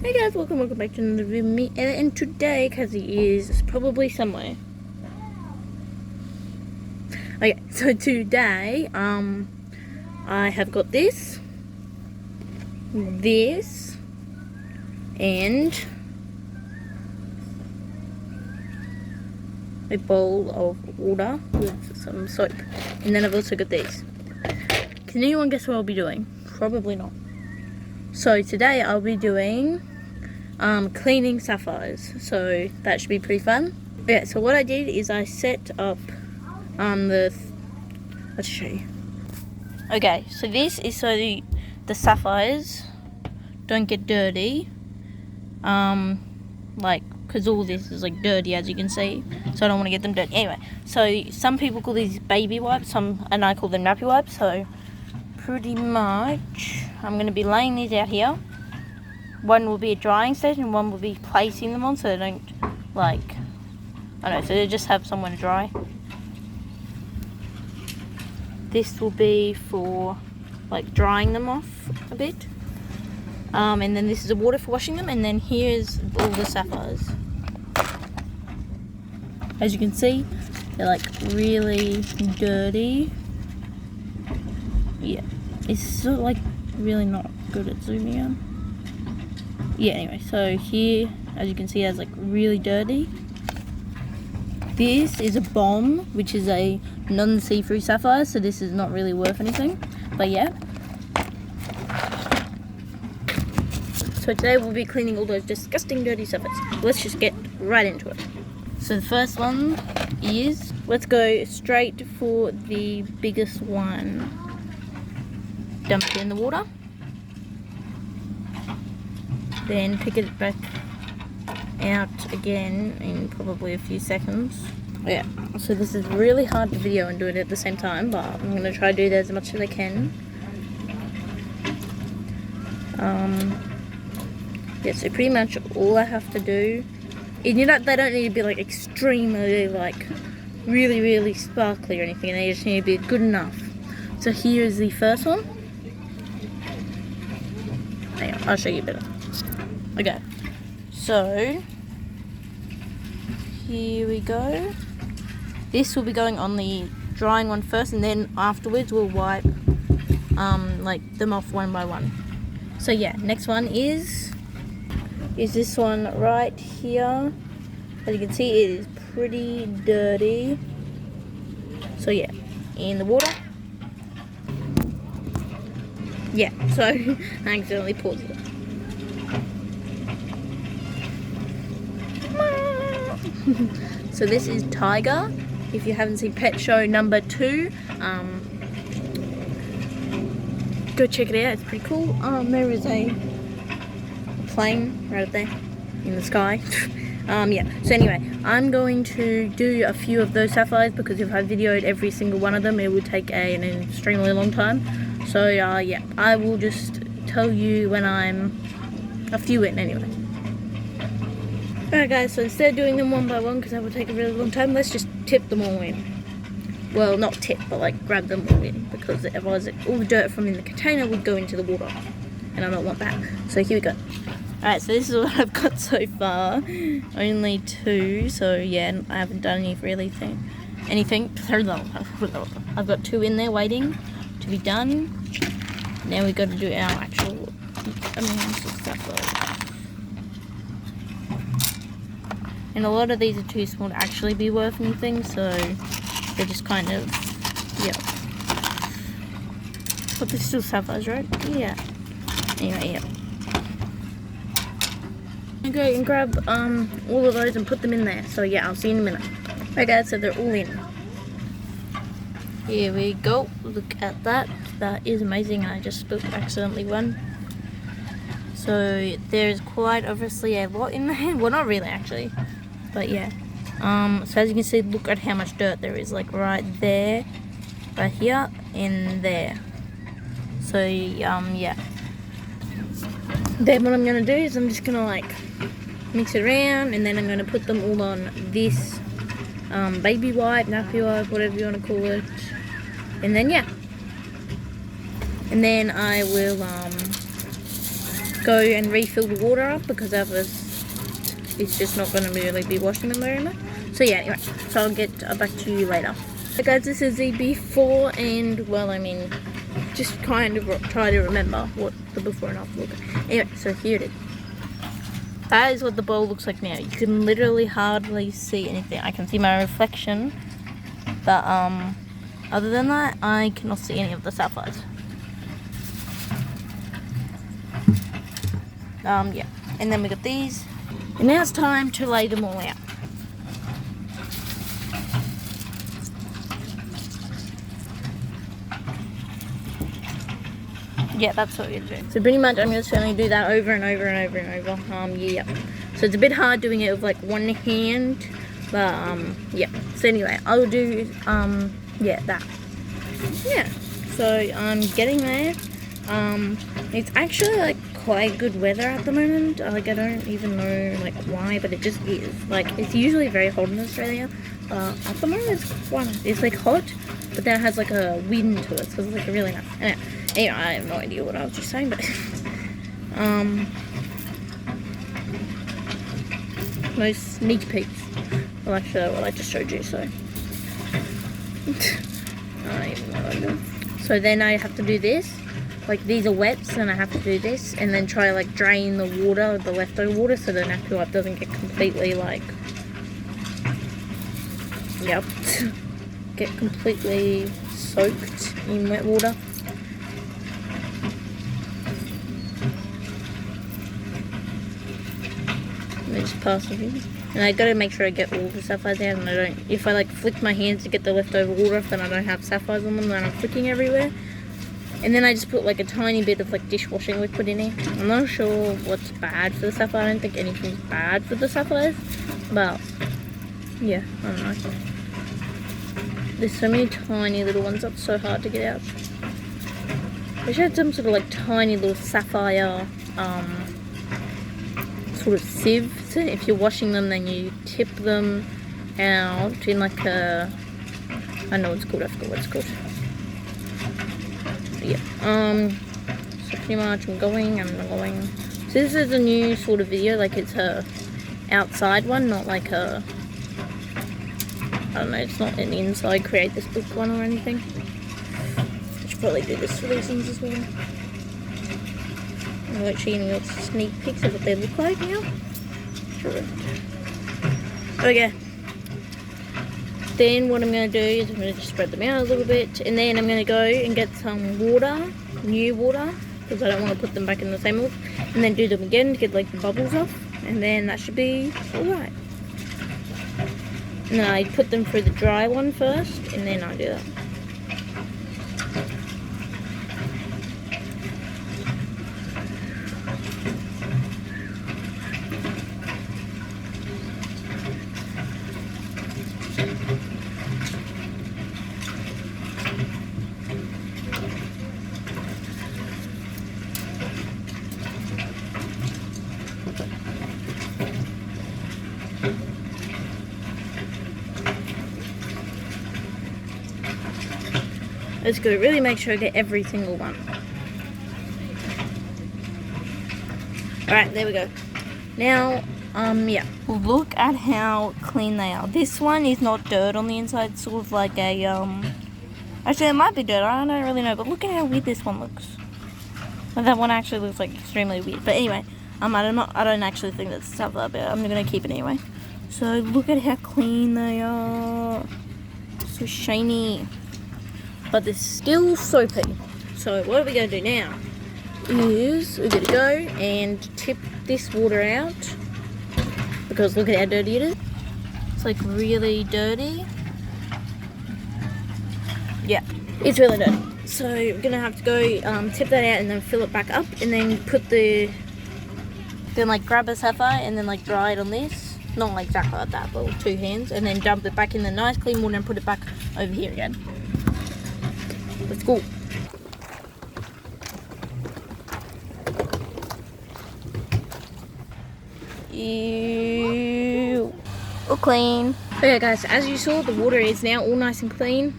Hey guys, welcome back to another video with me, and today Kazzy is probably somewhere. Okay, so today, I have got this, and a bowl of water with some soap, and then I've also got these. Can anyone guess what I'll be doing? Probably not. So today I'll be doing cleaning sapphires, so that should be pretty fun. Yeah, so what I did is I set up let's show you. Okay, so this is so the sapphires don't get dirty, because all this is like dirty, as you can see, so I don't want to get them dirty. Anyway, so some people call these baby wipes, and I call them nappy wipes. So pretty much I'm going to be laying these out here. One will be a drying station and one will be placing them on, so they don't, so they just have somewhere to dry. This will be for drying them off a bit, and then this is the water for washing them, and then here's all the sapphires. As you can see, they're really dirty. Yeah, it's sort of really not good at zooming in. Yeah, anyway, so here, as you can see, it's really dirty. This is a bomb, which is a non-see-through sapphire, so this is not really worth anything, but yeah. So today we'll be cleaning all those disgusting dirty sapphires. Let's just get right into it. So the first one is, let's go straight for the biggest one. Dump it in the water. Then pick it back out again in probably a few seconds. Yeah, so this is really hard to video and do it at the same time, but I'm going to try to do that as much as I can. Yeah, so pretty much all I have to do, and they don't need to be extremely really, really sparkly or anything, they just need to be good enough. So here is the first one. Hang on, I'll show you better. Okay, so here we go. This will be going on the drying one first, and then afterwards we'll wipe them off one by one. So yeah, next one is this one right here. As you can see, it is pretty dirty. So yeah, in the water. Yeah, so I accidentally paused it. So this is Tiger. If you haven't seen Pet Show number 2, go check it out. It's pretty cool. There is a plane right up there in the sky. Yeah. So anyway, I'm going to do a few of those sapphires because if I videoed every single one of them, it would take an extremely long time. So yeah, I will just tell you when I'm a few in anyway. Alright guys, so instead of doing them one by one, because that would take a really long time, let's just tip them all in. Well, not tip, but grab them all in, because otherwise all the dirt from in the container would go into the water, and I don't want that. So here we go. Alright, so this is what I've got so far. Only 2, so yeah, I haven't done anything. I've got 2 in there waiting to be done. Now we've got to do our actual amounts of stuff. And a lot of these are too small to actually be worth anything, so they're just kind of, yeah. But they're still sapphires, right? Yeah. Anyway, yeah. Okay, and grab all of those and put them in there. So yeah, I'll see you in a minute. Okay guys, so they're all in. Here we go. Look at that. That is amazing. I just spilled accidentally one. So there's quite obviously a lot in there. Well, not really actually. But yeah, so as you can see, look at how much dirt there is, right there, right here, and there. So yeah. Then what I'm gonna do is I'm just gonna mix it around, and then I'm gonna put them all on this baby wipe, nappy wipe, whatever you want to call it, and then yeah. And then I will go and refill the water up, because otherwise it's just not going to really be washing them very much. So yeah, anyway, so I'll get back to you later. So guys, this is the before and, well, I mean, just kind of try to remember what the before and after look like. Anyway, so here it is. That is what the bowl looks like now. You can literally hardly see anything. I can see my reflection, but other than that, I cannot see any of the sapphires. Yeah, and then we got these, and now it's time to lay them all out. Yeah, that's what we're doing. So pretty much I'm just going to do that over and over and over and over. Yeah. So it's a bit hard doing it with like one hand, but yeah. So anyway, I'll do yeah, that. Yeah. So I'm getting there. It's actually like quite good weather at the moment. Like, I don't even know like why, but it just is. Like, it's usually very hot in Australia. At the moment it's like hot, but then it has like a wind to it, so it's like really nice. Anyway, I have no idea what I was just saying, but no sneak peeks. Well, actually, what I just showed you, so I don't even know what I'm doing. So then I have to do this. Like, these are wet, so then I have to do this, and then try like drain the water, the leftover water, so the napkin wipe doesn't get completely like, yep, get completely soaked in wet water. Just pass it in. And I gotta make sure I get all the sapphires out, and I don't, if I like flick my hands to get the leftover water off, then I don't have sapphires on them, then I'm flicking everywhere. And then I just put like a tiny bit of like dishwashing liquid in it. I'm not sure what's bad for the sapphire. I don't think anything's bad for the sapphires, but yeah, I don't know. There's so many tiny little ones, that's so hard to get out. I should have some sort of like tiny little sapphire sort of sieve, so if you're washing them, then you tip them out in like a, I don't know what it's called, I forgot what it's called. But yeah, so pretty much I'm going. So this is a new sort of video, like it's a outside one, not like a, I don't know, it's not an inside create this book one or anything. I should probably do this for these things as well. I'm actually getting lots of sneak peeks of what they look like now. Sure. Okay. Then what I'm going to do is I'm going to just spread them out a little bit, and then I'm going to go and get some water, new water, because I don't want to put them back in the same milk, and then do them again to get like the bubbles off, and then that should be alright. And then I put them through the dry one first, and then I do that. I just gotta really make sure I get every single one. Alright, there we go. Now, yeah. Look at how clean they are. This one is not dirt on the inside, it's sort of like a, actually it might be dirt, I don't really know, but look at how weird this one looks. Well, that one actually looks like extremely weird, but anyway, I don't actually think that's stuff like that, I'm gonna keep it anyway. So look at how clean they are. So shiny. But they're still soapy. So what are we going to do now is we're going to go and tip this water out, because look at how dirty it is. It's like really dirty. Yeah, it's really dirty. So we're going to have to go tip that out and then fill it back up, and then then like grab a sapphire and then like dry it on this. Not like exactly like that, but with two hands, and then dump it back in the nice clean water and put it back over here again. Let's go. Ew. All clean. Okay guys, so as you saw, the water is now all nice and clean.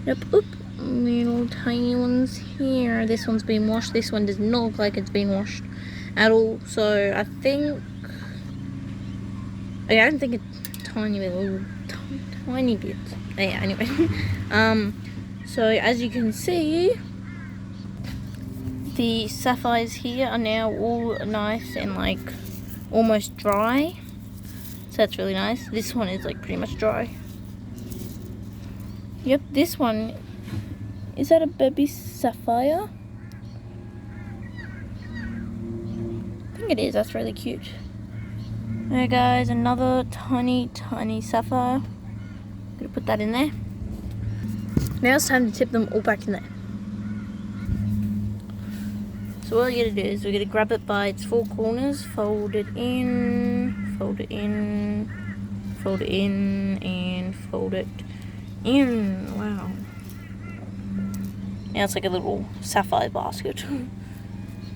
Yep. Oop. little tiny ones here. This one's been washed. This one does not look like it's been washed at all. So I think, yeah, I don't think it's tiny little, tiny bit. Yeah, anyway. So as you can see, the sapphires here are now all nice and like almost dry. So that's really nice. This one is like pretty much dry. Yep, this one, is that a baby sapphire? I think it is. That's really cute. There guys, another tiny sapphire. Gonna put that in there. Now it's time to tip them all back in there. So what we're gonna do is we're gonna grab it by its four corners, fold it in, fold it in, fold it in, and fold it in. Wow. Now it's like a little sapphire basket.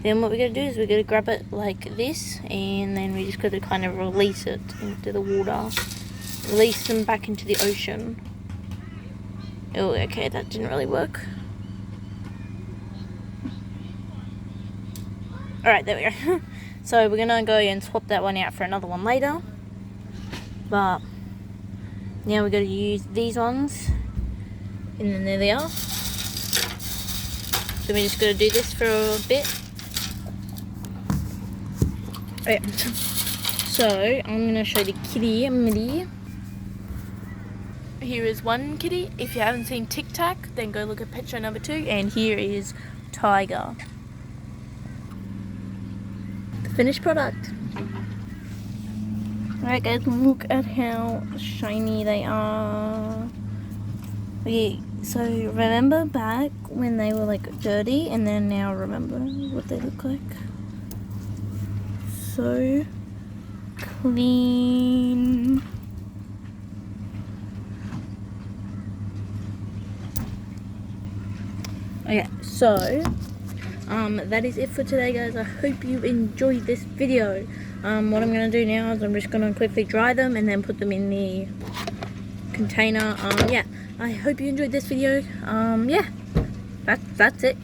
Then what we're going to do is we're going to grab it like this, and then we just got to kind of release it into the water. Release them back into the ocean. Oh, okay, that didn't really work. Alright, there we go. So we're going to go and swap that one out for another one later. But now we're going to use these ones. And then there they are. So we're just going to do this for a bit. Okay. So I'm going to show the kitty Millie. Here is one kitty. If you haven't seen Tic Tac, then go look at pet show number 2. And here is Tiger. The finished product. Alright guys, look at how shiny they are. Okay, so remember back when they were like dirty, and then now remember what they look like. So clean. Okay, so that is it for today guys. I hope you enjoyed this video. What I'm going to do now is I'm just going to quickly dry them and then put them in the container. Yeah, I hope you enjoyed this video. Yeah, that's it.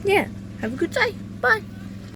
Yeah, have a good day. Bye.